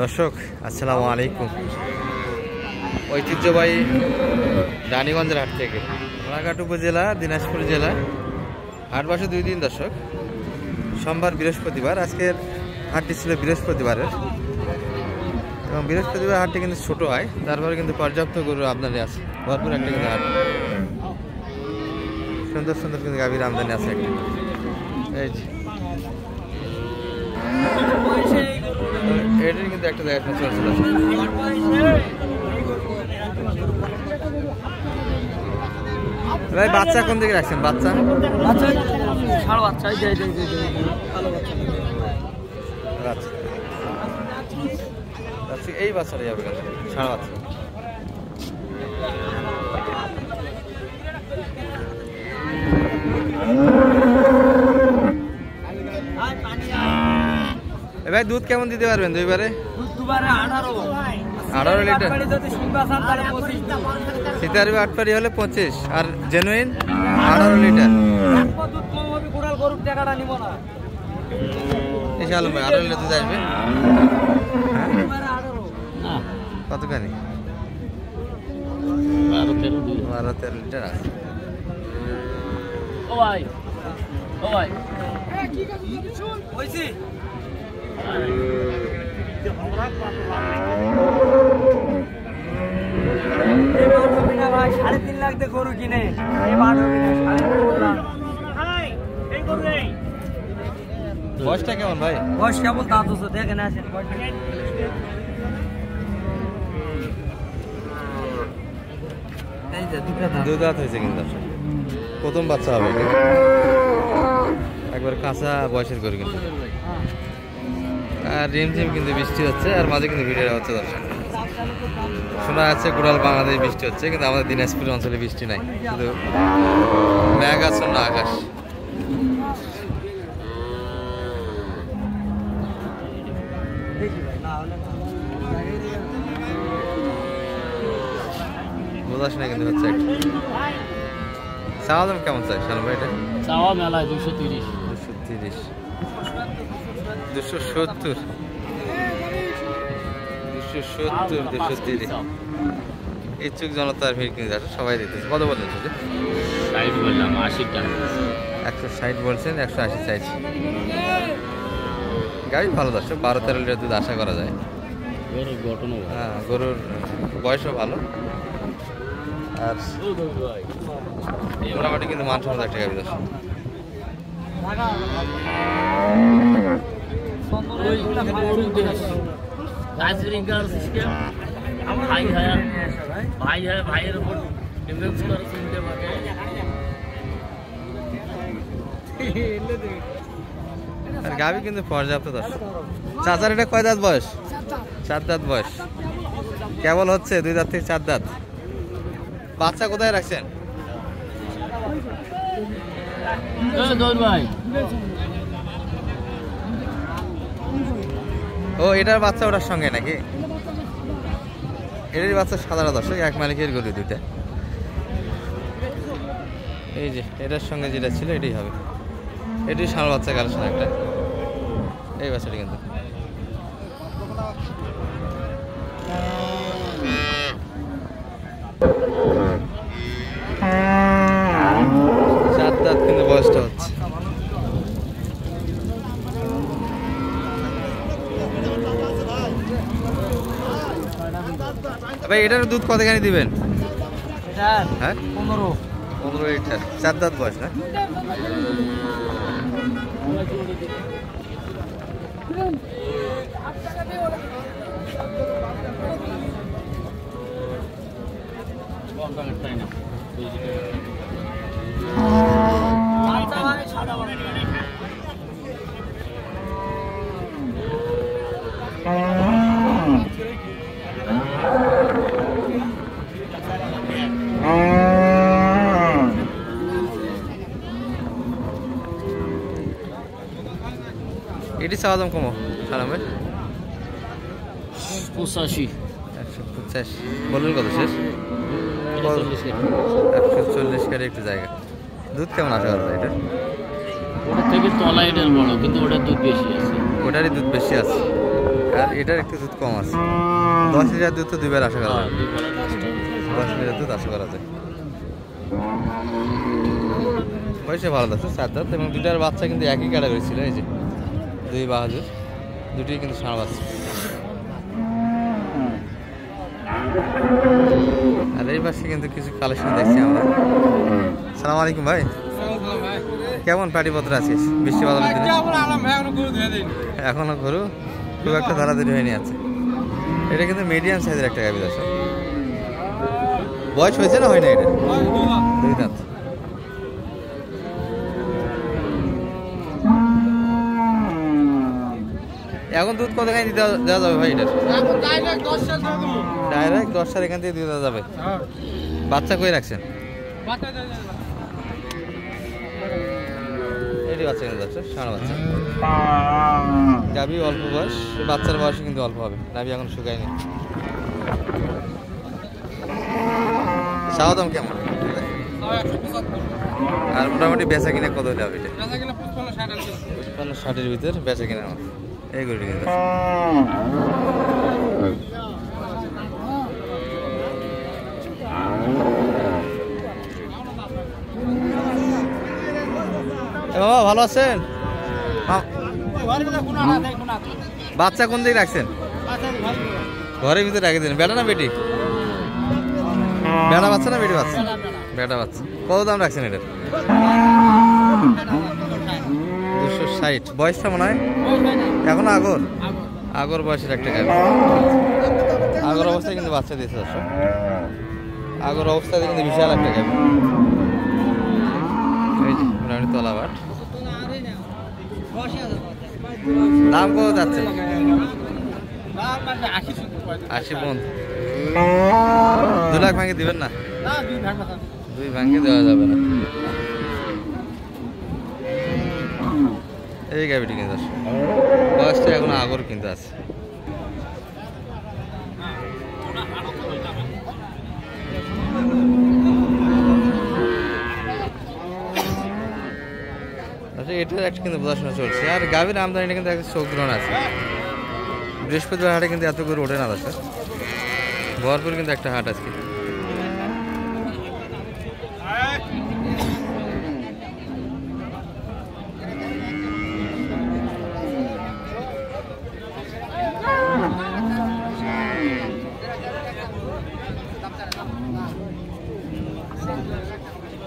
দর্শক আসসালামু আলাইকুম। ঐতিহ্যবাহী রানীগঞ্জের হাট থেকে রানাঘাট উপজেলা দিনাজপুর জেলা হাট বসে 2 দিন দর্শক, সোমবার বৃহস্পতিবার। আজকের হাটটি ছিল বৃহস্পতিবারের এবং বৃহস্পতিবার হাটটি কিন্তু ছোট হয়, তারপরে কিন্তু পর্যাপ্ত গরু আমদানি আছে, ভরপুর একটা কিন্তু হাট, সুন্দর সুন্দর কিন্তু গাভীর আমদানি আছে একটা। এই যে এটাই কিন্তু একটা জায়গায় চলছিল। ভাই বাচ্চা কোন দিকে রাখছেন? বাচ্চা এই বাচ্চাটা যাবে ষাঁড় বাচ্চা। ভাই দুধ কেমন দিতে পারবেন দুইবারে? 18 লিটার। সীতারি 8 পারি হলে 25 আর জেনুইন 18 লিটার। আলম ভাই 18 লিটার দুধ আসবে কতখানি? 12-13 লিটার আছে। ভাই 3.5 লাখ দিয়ে গরু কিনে বয়সটা কেমন ভাই? বয়স কেমন তা তো দেখেন আসেন। দুধ দাঁত হয়েছে কিন্তু প্রথম বাচ্চা হবে, একবার কাঁচা বয়সের গরু কিন্তু। আর রিমঝিম কিন্তু বৃষ্টি হচ্ছে, আর মাঝে কিন্তু ভিড় হচ্ছে দর্শক। শোনা যাচ্ছে গোটাল বাংলাদেশ বৃষ্টি হচ্ছে, কিন্তু আমাদের দিনাজপুর অঞ্চলে বৃষ্টি নাই, শুধু মেঘ আচ্ছন্ন আকাশ। বোঝাস না কিন্তু হচ্ছে একটা। চাওয়া দাম কেমন চাই সালাম ভাই? এটা চাওয়া মেলায় 230 270 230 ইচ্ছুক জনতার ভিড় কিন্তু আসে, সবাই দিতেছে। কত বললেন? 160 বলছেন, 180 চাইছি। গাড়ি ভালো দর্শক, 12-13 লিটার দুধ আশা করা যায়। হ্যাঁ, গরুর বয়সও ভালো, আর মোটামুটি কিন্তু মান সম্মত একটা গাড়ি দর্শক। আর গাভী কিন্তু পর্যাপ্ত দর্শক। চাচার এটা কয় দাঁত বয়স? 4 দাঁত বয়স, কেবল হচ্ছে 2 দাঁত থেকে 4 দাঁত। বাচ্চা কোথায় রাখছেন? ও এটার বাচ্চা ওটার সঙ্গে নাকি? এটার বাচ্চা সাধারণ দর্শক, এক মালিকের গরু দুইটা। এই যে এটার সঙ্গে যেটা ছিল এটাই হবে, এটি ষাঁড় বাচ্চা কালেকশন একটা। এই বাচ্চাটি কিন্তু কিন্তু বয়সটা হচ্ছে। ভাই এটার দুধ কতখানি দিবেন? হ্যাঁ 15 লিটার, 4 দাঁত বয়স না? এটি চাওয়া দাম কমো সালামের 85 150 বলুন কত শেষ? 140 করে একটু জায়গা। দুধ কেমন আশা করা যায় এটা? ওটার থেকে তলা এটার বড়, কিন্তু ওটার দুধ বেশি আছে। ওটারই দুধ বেশি আছে। আর এটার একটু দুধ কম আছে। 10 লিটার দুধ তো দুইবার আশা করা যায়। 10 লিটার দুধ আশা করা যায়। বয়সে ভালো আছে, 4 দাঁত এবং দুটার বাচ্চা কিন্তু একই ক্যাটাগরি ছিল। এই যে 2 বাহাদুর, দুটোই কিন্তু ষাঁড় বাচ্চা। আর এই পাশে কিন্তু কিছু কালেকশন দেখছি আমরা। সালাম আলাইকুম ভাই, কেমন পাটিপত্র আছিস বৃষ্টি বাদলের দিনে? এখনো গরু খুব একটা তাড়াতাড়ি হয়নি আছে। এটা কিন্তু মিডিয়াম সাইজের একটা গাভী আছে। বয়স হয়েছে না হয় না? এটা 2 দাঁত। এখন দুধ কত খাই দিতে দেওয়া যাবে ভাই? এটার ডাইরেক্ট 10 সাল এখান থেকে দিয়ে দেওয়া যাবে। বাচ্চা কই রাখছেন? এটি বাচ্চা কিন্তু যাচ্ছে, ষাঁড় বাচ্চা। গাভী অল্প বয়স, বাচ্চার বয়সে কিন্তু অল্প হবে, গাভী এখন শুকায়নি। চাওয়া দাম কেমন? আর মোটামুটি বেচা কিনা কত হলে হবে? এটা 55-60-এর ভিতর বেচা কিনা আমার এই গরুটি কিন্তু। বাবা ভালো আছেন? বাচ্চা কোন দিকে রাখছেন? ঘরের ভিতরে রাখে দিন। বেটা না বেটি? বেটা বাচ্চা না বেটি বাচ্চা? বেটা বাচ্চা। কত দাম রাখছেন এটার? 260। বয়সটা মনে হয় এখনো আগর বয়সের একটা গাভী। আগর অবস্থায় কিন্তু বাচ্চা দিয়েছে দর্শক। আগর অবস্থায় কিন্তু বিশাল একটা গাভী। এই যে মোটামুটি তলাবাট। দাম কত যাচ্ছে? 80 পর্যন্ত। 2 লাখ ভাঙে দিবেন না? 2 ভাঙে দেওয়া যাবে না। এই গাভীটি কিন্তু বয়সটা এখন আগর কিন্তু আছে। এটার একটা কিন্তু পড়াশোনা চলছে। আর গাভীর আমদানিটা কিন্তু একটা চোখ গ্রহণ আছে। বৃহস্পতিবার হাটে কিন্তু এত করে ওঠে না দর্শক। ভরপুর কিন্তু একটা হাট আজকে।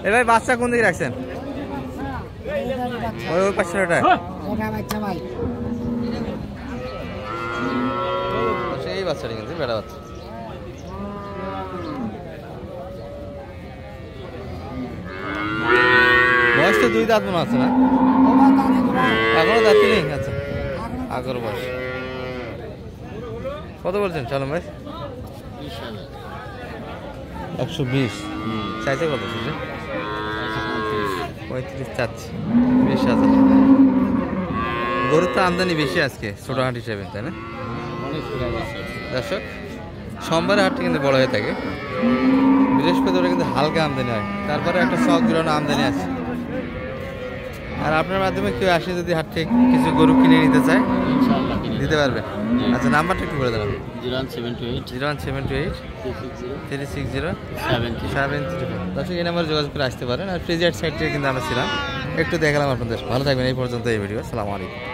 এ ভাই বাচ্চা কোন দিকে রাখছেন? ওই পাশে ওটা এই বাচ্চাটা কিন্তু বেড়া বাচ্চা। বয়স তো 2 দাঁত মনে আছে না? এখনো দাঁতই নেই। আচ্ছা আগর বয়স। কত বলছেন চালম ভাই? 120 চাইছে কত? 35 চাচ্ছি। 20,000। গরুর তো আমদানি বেশি আজকে ছোট হাট হিসেবে, তাই না দর্শক? সোমবারে হাটটা কিন্তু বড় হয়ে থাকে, বৃহস্পতিবার কিন্তু হালকা আমদানি হয়, তারপরে একটা শখ গ্রহণ আমদানি আছে। আর আপনার মাধ্যমে কেউ আসে যদি হাট থেকে কিছু গরু কিনে নিতে চায় দিতে পারবেন। আচ্ছা নাম্বারটা একটু বলে দেন। 01728 360 734। দর্শক এই নাম্বারে যোগাযোগ করে আসতে পারেন। আর ফ্রিজের সাইড থেকে কিন্তু আমরা ছিলাম, একটু দেখালাম আপনাদের। ভালো থাকবেন। এই পর্যন্ত এই ভিডিও। আসসালামু আলাইকুম।